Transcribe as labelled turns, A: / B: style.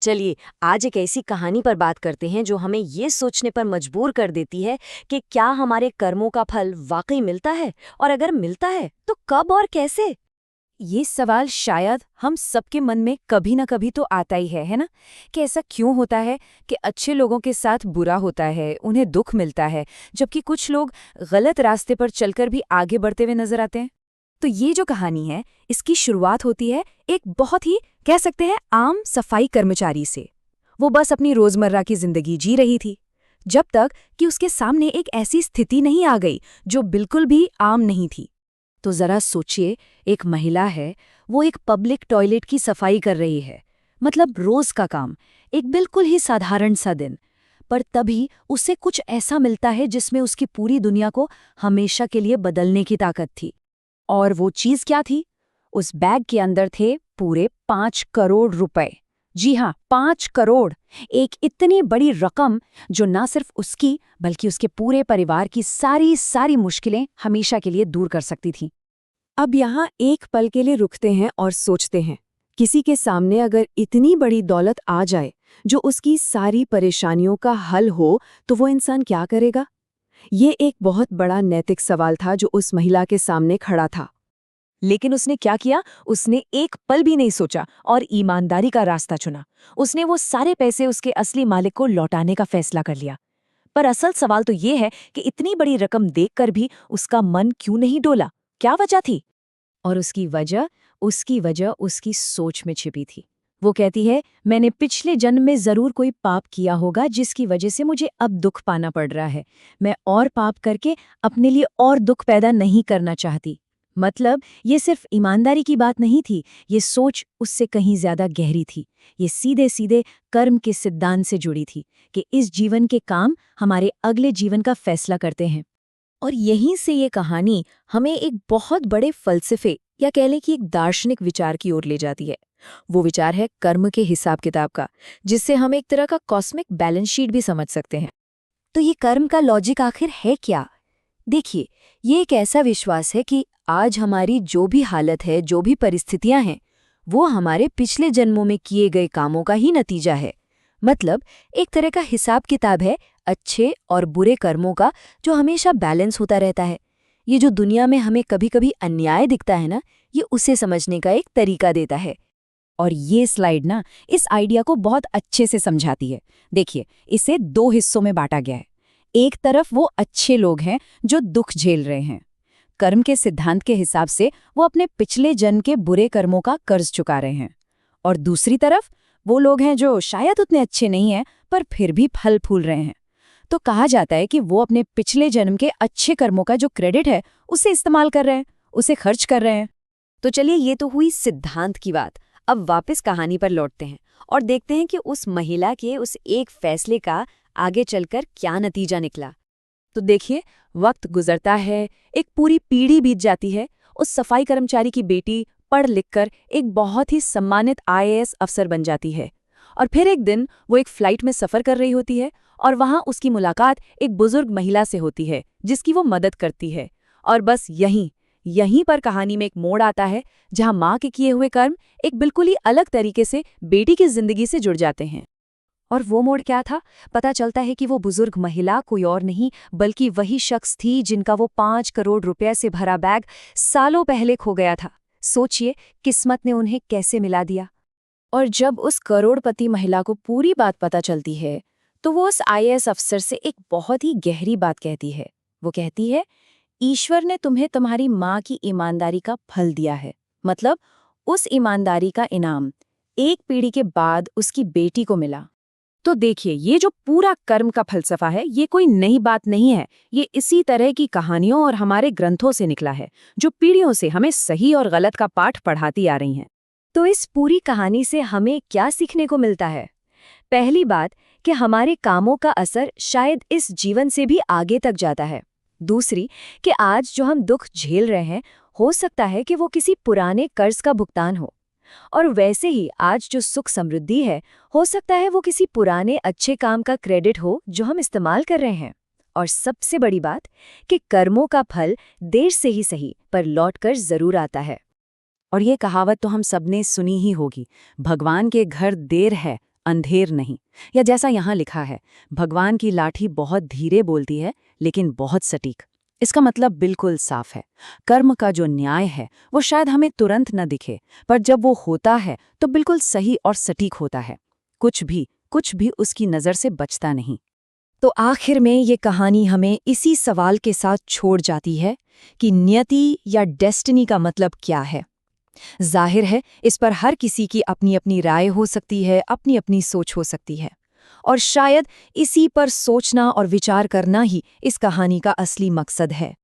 A: चलिए, आज एक ऐसी कहानी पर बात करते हैं जो हमें ये सोचने पर मजबूर कर देती है कि क्या हमारे कर्मों का फल वाकई मिलता है, और अगर मिलता है तो कब और कैसे।
B: ये सवाल शायद हम सबके मन में कभी ना कभी तो आता ही है ना? कि ऐसा क्यों होता है कि अच्छे लोगों के साथ बुरा होता है, उन्हें दुख मिलता है, जबकि कुछ लोग गलत रास्ते पर चलकर भी आगे बढ़ते हुए नजर आते हैं। तो ये जो कहानी है, इसकी शुरुआत होती है एक बहुत ही, कह सकते हैं, आम सफाई कर्मचारी से। वो बस अपनी रोजमर्रा की जिंदगी जी रही थी, जब तक कि उसके सामने एक ऐसी स्थिति नहीं आ गई जो बिल्कुल भी आम नहीं थी। तो जरा सोचिए, एक महिला है, वो एक पब्लिक टॉयलेट की सफाई कर रही है, मतलब रोज का काम, एक बिल्कुल ही साधारण सा दिन। पर तभी उसे कुछ ऐसा मिलता है जिसमें उसकी पूरी दुनिया को हमेशा के लिए बदलने की ताकत थी। और वो चीज क्या थी? उस बैग के अंदर थे पूरे 5 करोड़ रुपए। जी हाँ, 5 करोड़। एक इतनी बड़ी रकम जो ना सिर्फ उसकी बल्कि उसके पूरे परिवार की सारी सारी मुश्किलें हमेशा के लिए दूर कर सकती थी। अब यहाँ एक पल के लिए रुकते हैं और सोचते हैं, किसी के सामने अगर इतनी बड़ी दौलत आ जाए जो उसकी सारी परेशानियों का हल हो, तो वो इंसान क्या करेगा? ये एक बहुत बड़ा नैतिक सवाल था जो उस महिला के सामने खड़ा था। लेकिन उसने क्या किया? उसने एक पल भी नहीं सोचा और ईमानदारी का रास्ता चुना। उसने वो सारे पैसे उसके असली मालिक को लौटाने का फैसला कर लिया। पर असल सवाल तो ये है कि इतनी बड़ी रकम देखकर भी उसका मन क्यों नहीं डोला? क्या वजह थी? और उसकी वजह उसकी सोच में छिपी थी। वो कहती है, मैंने पिछले जन्म में जरूर कोई पाप किया होगा जिसकी वजह से मुझे अब दुख पाना पड़ रहा है। मैं और पाप करके अपने लिए और दुख पैदा नहीं करना चाहती। मतलब ये सिर्फ ईमानदारी की बात नहीं थी, ये सोच उससे कहीं ज्यादा गहरी थी। ये सीधे सीधे कर्म के सिद्धांत से जुड़ी थी कि इस जीवन के काम हमारे अगले जीवन का फैसला करते हैं। और यहीं से ये कहानी हमें एक बहुत बड़े फलसफे, या कह लें कि एक दार्शनिक विचार की ओर ले जाती है। वो विचार है कर्म के हिसाब किताब का, जिससे हम एक तरह का कॉस्मिक बैलेंस शीट भी समझ सकते हैं।
A: तो ये कर्म का लॉजिक आखिर है क्या? देखिए, ये एक ऐसा विश्वास है कि आज हमारी जो भी हालत है, जो भी परिस्थितियां हैं, वो हमारे पिछले जन्मों में किए गए कामों का ही नतीजा है। मतलब एक तरह का हिसाब किताब है अच्छे और बुरे कर्मों का, जो हमेशा बैलेंस होता रहता है। ये जो दुनिया में हमें कभी कभी अन्याय दिखता है ना, ये उसे समझने का एक तरीका देता है।
B: और ये स्लाइड ना इस आइडिया को बहुत अच्छे से समझाती है। देखिए, इसे 2 हिस्सों में बांटा गया है। एक तरफ वो अच्छे लोग हैं जो दुख झेल रहे हैं, कर्म के सिद्धांत के हिसाब से वो अपने पिछले जन्म के बुरे कर्मों का कर्ज चुका रहे हैं। और दूसरी तरफ वो लोग हैं जो शायद उतने अच्छे नहीं हैं, पर फिर भी फल फूल रहे हैं। तो कहा जाता है कि वो अपने पिछले जन्म के अच्छे कर्मों का जो क्रेडिट है, उसे इस्तेमाल कर रहे हैं, उसे खर्च कर रहे हैं।
A: तो चलिए, ये तो हुई सिद्धांत की बात। अब वापस कहानी पर लौटते हैं और देखते हैं कि उस महिला के उस एक फैसले का आगे चलकर क्या नतीजा निकला।
B: तो देखिए, वक्त गुजरता है, एक पूरी पीढ़ी बीत जाती है। उस सफाई कर्मचारी की बेटी पढ़ लिखकर एक बहुत ही सम्मानित आईएएस अफसर बन जाती है। और फिर एक दिन वो एक फ्लाइट में सफर कर रही होती है, और वहां उसकी मुलाकात एक बुजुर्ग महिला से होती है जिसकी वो मदद करती है। और बस यहीं यहीं पर कहानी में एक मोड़ आता है, जहां माँ के किए हुए कर्म एक बिल्कुल ही अलग तरीके से बेटी की जिंदगी से जुड़ जाते हैं।
A: और वो मोड़ क्या था? पता चलता है कि वो बुजुर्ग महिला कोई और नहीं बल्कि वही शख्स थी जिनका वो 5 करोड़ रुपए से भरा बैग सालों पहले खो गया था। सोचिए, किस्मत ने उन्हें कैसे मिला दिया।
B: और जब उस करोड़पति महिला को पूरी बात पता चलती है, तो वो उस आईएएस अफसर से एक बहुत ही गहरी बात कहती है। वो कहती है, ईश्वर ने तुम्हें तुम्हारी माँ की ईमानदारी का फल दिया है। मतलब उस ईमानदारी का इनाम एक पीढ़ी के बाद उसकी बेटी को मिला। तो देखिए, ये जो पूरा कर्म का फलसफा है, ये कोई नई बात नहीं है। ये इसी तरह की कहानियों और हमारे ग्रंथों से निकला है, जो पीढ़ियों से हमें सही और गलत का पाठ पढ़ाती आ रही हैं।
A: तो इस पूरी कहानी से हमें क्या सीखने को मिलता है? पहली बात कि हमारे कामों का असर शायद इस जीवन से भी आगे तक जाता है। दूसरी कि आज जो हम दुख झेल रहे हैं, हो सकता है कि वो किसी पुराने कर्ज का भुगतान हो। और वैसे ही आज जो सुख समृद्धि है, हो सकता है वो किसी पुराने अच्छे काम का क्रेडिट हो जो हम इस्तेमाल कर रहे हैं। और सबसे बड़ी बात कि कर्मों का फल देर से ही सही पर लौटकर जरूर आता है।
B: और ये कहावत तो हम सबने सुनी ही होगी, भगवान के घर देर है अंधेर नहीं। या जैसा यहाँ लिखा है, भगवान की लाठी बहुत धीरे बोलती है लेकिन बहुत सटीक। इसका मतलब बिल्कुल साफ है। कर्म का जो न्याय है वो शायद हमें तुरंत न दिखे, पर जब वो होता है तो बिल्कुल सही और सटीक होता है। कुछ भी उसकी नज़र से बचता नहीं।
A: तो आखिर में ये कहानी हमें इसी सवाल के साथ छोड़ जाती है कि नियति या डेस्टिनी का मतलब क्या है। जाहिर है इस पर हर किसी की अपनी अपनी राय हो सकती है, अपनी अपनी सोच हो सकती है, और शायद इसी पर सोचना और विचार करना ही इस कहानी का असली मकसद है।